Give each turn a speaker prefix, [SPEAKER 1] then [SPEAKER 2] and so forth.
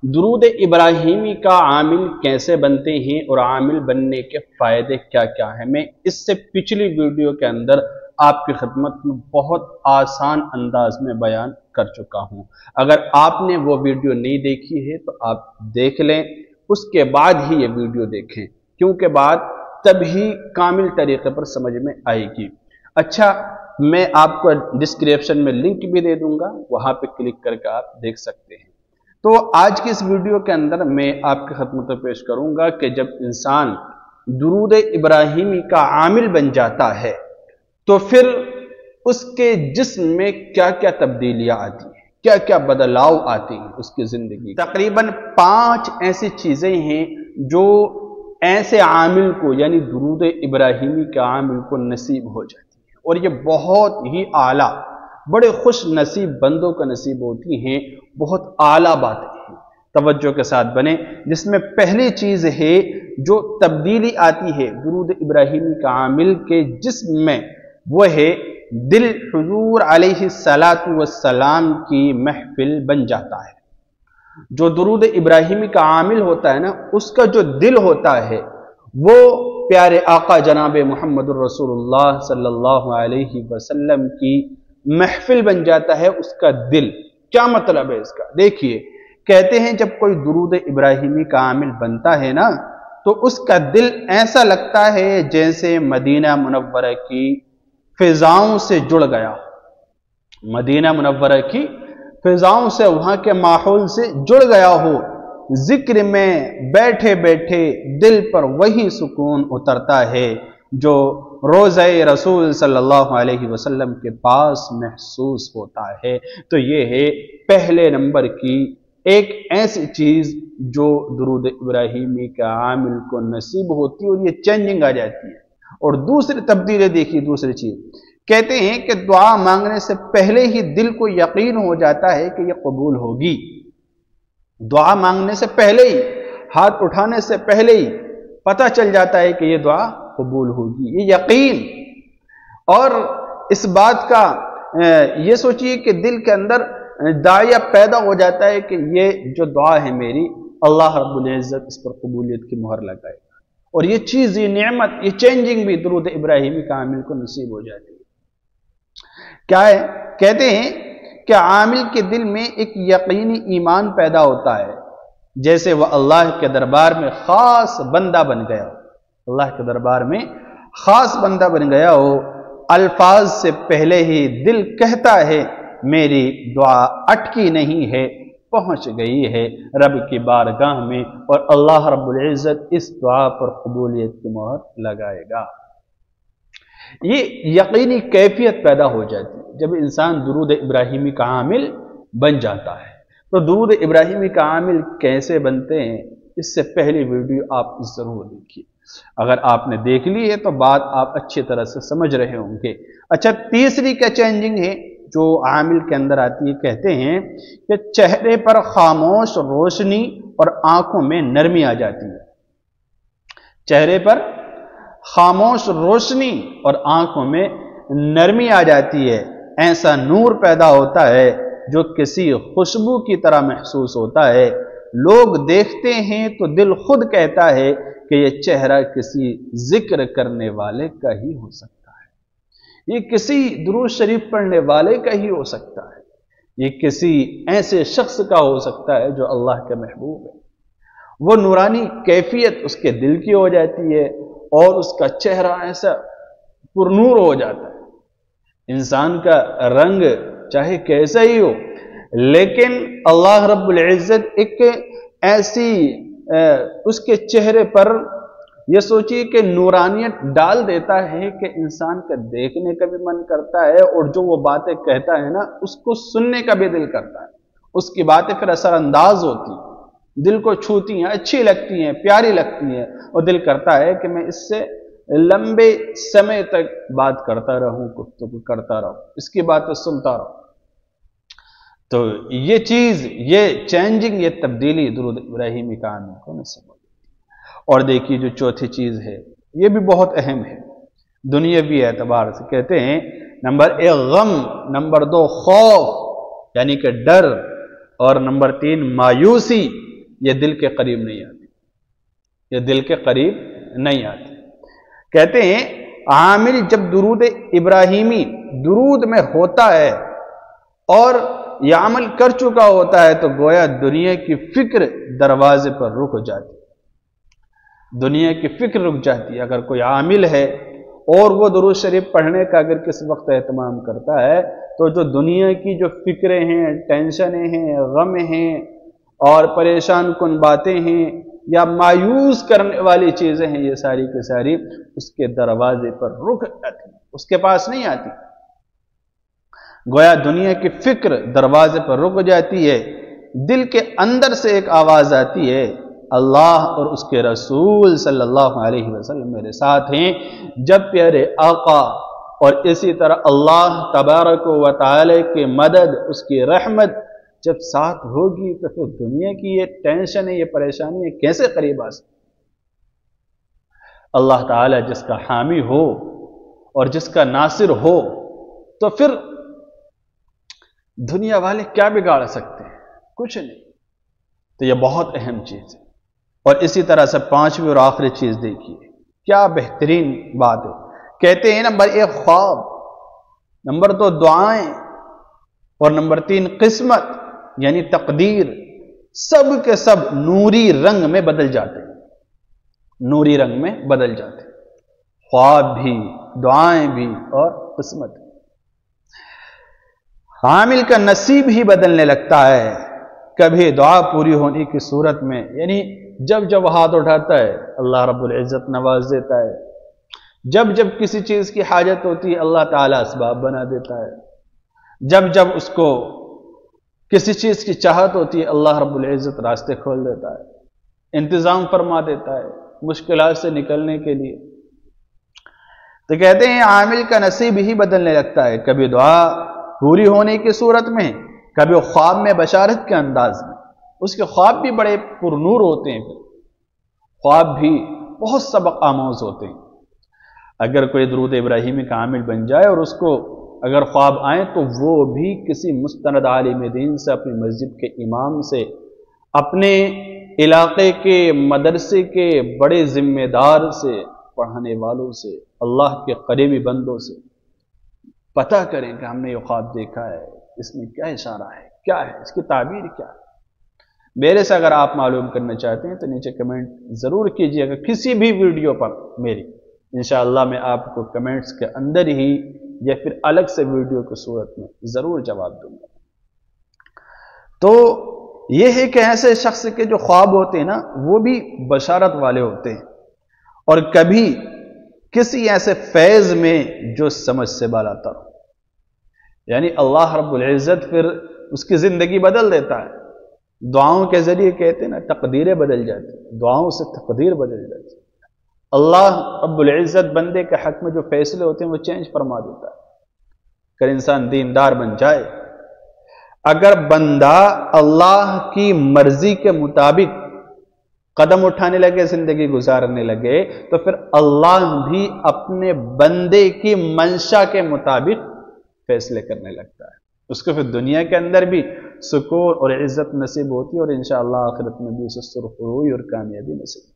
[SPEAKER 1] दुरूद इब्राहिमी का आमिल कैसे बनते हैं और आमिल बनने के फ़ायदे क्या क्या हैं, मैं इससे पिछली वीडियो के अंदर आपकी खिदमत में बहुत आसान अंदाज में बयान कर चुका हूं। अगर आपने वो वीडियो नहीं देखी है तो आप देख लें, उसके बाद ही ये वीडियो देखें, क्योंकि बात तभी कामिल तरीके पर समझ में आएगी। अच्छा, मैं आपको डिस्क्रिप्शन में लिंक भी दे दूंगा, वहां पे क्लिक करके आप देख सकते हैं। तो आज की इस वीडियो के अंदर मैं आपकी खिदमत में पेश करूंगा कि जब इंसान दुरूद इब्राहिमी का आमिल बन जाता है तो फिर उसके जिस्म में क्या क्या तब्दीलियां आती हैं, क्या क्या बदलाव आती हैं उसकी जिंदगी। तकरीबन 5 ऐसी चीजें हैं जो ऐसे आमिल को यानी दुरूद इब्राहिमी के आमिल को नसीब हो जाती है, और ये बहुत ही आला, बड़े खुश नसीब बंदों का नसीब होती हैं, बहुत आला बातें हैं। तवज्जो के साथ बने, जिसमें पहली चीज है जो तब्दीली आती है दुरूद इब्राहिमी का आमिल के जिस्म में, वो है दिल हुजूर अलैहिस्सलातु वस्सलाम की महफिल बन जाता है। जो दुरूद इब्राहिमी का आमिल होता है ना, उसका जो दिल होता है वो प्यारे आका जनाब मुहम्मदुर रसूलुल्लाह सल्लल्लाहु अलैहि वसल्लम की महफिल बन जाता है उसका दिल। क्या मतलब है इसका? देखिए, कहते हैं जब कोई दुरूद इब्राहिमी का आमिल बनता है ना, तो उसका दिल ऐसा लगता है जैसे मदीना मुनव्वरा की फिजाओं से जुड़ गया। मदीना मुनव्वरा की फिजाओं से, वहां के माहौल से जुड़ गया हो। जिक्र में बैठे बैठे दिल पर वही सुकून उतरता है जो रोज़े रसूल सल्लल्लाहु अलैहि वसल्लम के पास महसूस होता है। तो ये है पहले नंबर की एक ऐसी चीज जो दुरूद इब्राहिमी का आमिल को नसीब होती है और ये चेंजिंग आ जाती है। और दूसरी तब्दीली देखिए, दूसरी चीज कहते हैं कि दुआ मांगने से पहले ही दिल को यकीन हो जाता है कि ये कबूल होगी। दुआ मांगने से पहले ही, हाथ उठाने से पहले ही पता चल जाता है कि ये दुआ कबूल होगी, ये यकीन। और इस बात का ये सोचिए कि दिल के अंदर दाया पैदा हो जाता है कि ये जो दुआ है मेरी, अल्लाह रब्बुल इज्जत इस पर कबूलियत की मोहर लगाएगा। और ये चीज, ये नेमत, ये चेंजिंग भी दुरूद इब्राहिमी का आमिल को नसीब हो जाती है। क्या है? कहते हैं कि आमिल के दिल में एक यकीनी ईमान पैदा होता है, जैसे वह अल्लाह के दरबार में खास बंदा बन गया, अल्लाह के दरबार में खास बंदा बन गया हो। अल्फाज से पहले ही दिल कहता है मेरी दुआ अटकी नहीं है, पहुंच गई है रब की बारगाह में, और अल्लाह रब्बुल इज्जत इस दुआ पर कबूलियत की मोहर लगाएगा। ये यकीनी कैफियत पैदा हो जाती है जब इंसान दुरूद इब्राहिमी का आमिल बन जाता है। तो दुरूद इब्राहिमी का आमिल कैसे बनते हैं, इससे पहली वीडियो आप जरूर देखिए। अगर आपने देख ली है तो बात आप अच्छी तरह से समझ रहे होंगे। अच्छा, तीसरी क्या चेंजिंग है जो आमिल के अंदर आती है? कहते हैं कि चेहरे पर खामोश रोशनी और आंखों में नरमी आ जाती है। चेहरे पर खामोश रोशनी और आंखों में नरमी आ जाती है। ऐसा नूर पैदा होता है जो किसी खुशबू की तरह महसूस होता है। लोग देखते हैं तो दिल खुद कहता है कि यह चेहरा किसी जिक्र करने वाले का ही हो सकता है, ये किसी दुरूद शरीफ पढ़ने वाले का ही हो सकता है, ये किसी ऐसे शख्स का हो सकता है जो अल्लाह के महबूब है। वो नूरानी कैफियत उसके दिल की हो जाती है और उसका चेहरा ऐसा पुरनूर हो जाता है। इंसान का रंग चाहे कैसा ही हो, लेकिन अल्लाह रब्बुल इज्जत एक ऐसी उसके चेहरे पर यह सोचिए कि नूरानियत डाल देता है कि इंसान का देखने का भी मन करता है, और जो वो बातें कहता है ना, उसको सुनने का भी दिल करता है। उसकी बातें फिर असरअंदाज होती हैं, दिल को छूती हैं, अच्छी लगती हैं, प्यारी लगती हैं, और दिल करता है कि मैं इससे लंबे समय तक बात करता रहूं, गुफ्तगू करता रहूं, इसकी बातें सुनता रहूं। तो ये चीज, ये चेंजिंग, ये तब्दीली दुरूद इब्राहिमी का आमिल को नसीब होती है। और देखिए जो चौथी चीज है, ये भी बहुत अहम है दुनियावी एतबार से। कहते हैं नंबर 1 गम, नंबर 2 खौफ यानी कि डर, और नंबर 3 मायूसी, یہ دل کے قریب نہیں آتی، یہ دل کے قریب نہیں آتی۔ کہتے ہیں عامل جب درود ابراہیمی درود میں ہوتا ہے اور یہ عمل کر چکا ہوتا ہے تو گویا دنیا کی فکر دروازے پر رک جاتی، دنیا کی فکر رک جاتی ہے۔ اگر کوئی عامل ہے اور وہ درود شریف پڑھنے کا اگر کس وقت اہتمام کرتا ہے تو جو دنیا کی جو فکریں ہیں، ٹینشنیں ہیں، غم ہیں اور پریشان کن باتیں ہیں یا مایوس کرنے والی چیزیں ہیں، یہ ساری کی ساری اس کے دروازے پر رک جاتی، اس کے پاس نہیں آتی۔ گویا دنیا کی فکر دروازے پر رک جاتی ہے، دل کے اندر سے ایک آواز آتی ہے، اللہ اور اس کے رسول صلی اللہ علیہ وسلم میرے ساتھ ہیں۔ جب پیارے آقا اور اسی طرح اللہ تبارک و تعالی کی مدد، اس کی رحمت جب ساتھ ہوگی تو پھر دنیا کی یہ ٹینشن ہے، یہ پریشانی ہے کیسے قریب آ سکتی؟ اللہ تعالی جس کا حامی ہو اور جس کا ناصر ہو تو پھر دنیا والے کیا بگاڑ سکتے ہیں؟ کچھ نہیں۔ تو یہ بہت اہم چیز ہے۔ اور اسی طرح سے پانچویں اور آخری چیز دیکھیے، کیا بہترین بات ہے۔ کہتے ہیں نمبر 1 خواب، نمبر 2 دعائیں، اور نمبر 3 قسمت یعنی تقدیر، سب کے سب نوری رنگ میں بدل جاتے ہیں، نوری رنگ میں بدل جاتے ہیں، خواب بھی، دعائیں بھی اور قسمت۔ عامل کا نصیب ہی بدلنے لگتا ہے کبھی دعا پوری ہونے کی صورت میں، یعنی جب جب ہاتھ اٹھاتا ہے اللہ رب العزت نواز دیتا ہے، جب جب کسی چیز کی حاجت ہوتی ہے اللہ تعالیٰ اسباب بنا دیتا ہے، جب جب اس کو کسی چیز کی چاہت ہوتی ہے اللہ رب العزت راستے کھول دیتا ہے، انتظام فرما دیتا ہے مشکلات سے نکلنے کے لیے۔ تو کہتے ہیں عامل کا نصیب ہی بدلنے لگتا ہے، کبھی دعا پوری ہونے کی صورت میں، کبھی خواب میں بشارت کے انداز میں۔ اس کے خواب بھی بڑے پرنور ہوتے ہیں، پھر خواب بھی بہت سبق آموز ہوتے ہیں۔ اگر کوئی درود ابراہیمی کا عامل بن جائے اور اس کو اگر خواب آئیں تو وہ بھی کسی مستند عالم دین سے، اپنی مسجد کے امام سے، اپنے علاقے کے مدرسے کے بڑے ذمہ دار سے، پڑھانے والوں سے، اللہ کے قریبی بندوں سے پتہ کریں کہ ہم نے یہ خواب دیکھا ہے، اس میں کیا اشارہ ہے، کیا ہے اس کی تعبیر کیا ہے۔ میرے سے اگر آپ معلوم کرنا چاہتے ہیں تو نیچے کمنٹ ضرور کیجیے گا کسی بھی ویڈیو پر میری، انشاءاللہ میں آپ کو کمنٹس کے اندر ہی یا پھر الگ سے ویڈیو کی صورت میں ضرور جواب دوں گا۔ تو یہ ہے کہ ایسے شخص کے جو خواب ہوتے ہیں نا وہ بھی بشارت والے ہوتے ہیں، اور کبھی کسی ایسے فیض میں جو سمجھ سے بالاتر ہو، یعنی اللہ رب العزت پھر اس کی زندگی بدل دیتا ہے۔ دعاؤں کے ذریعے کہتے ہیں نا تقدیریں بدل جاتی، دعاؤں سے تقدیر بدل جاتی۔ اللہ رب العزت بندے کے حق میں جو فیصلے ہوتے ہیں وہ چینج فرما دیتا ہے۔ اگر انسان دیندار بن جائے، اگر بندہ اللہ کی مرضی کے مطابق قدم اٹھانے لگے، زندگی گزارنے لگے، تو پھر اللہ بھی اپنے بندے کی منشا کے مطابق فیصلے کرنے لگتا ہے، اس کو پھر دنیا کے اندر بھی سکون اور عزت نصیب ہوتی ہے، اور انشاءاللہ آخرت میں بھی اسے سرخروئی اور کامیابی نصیب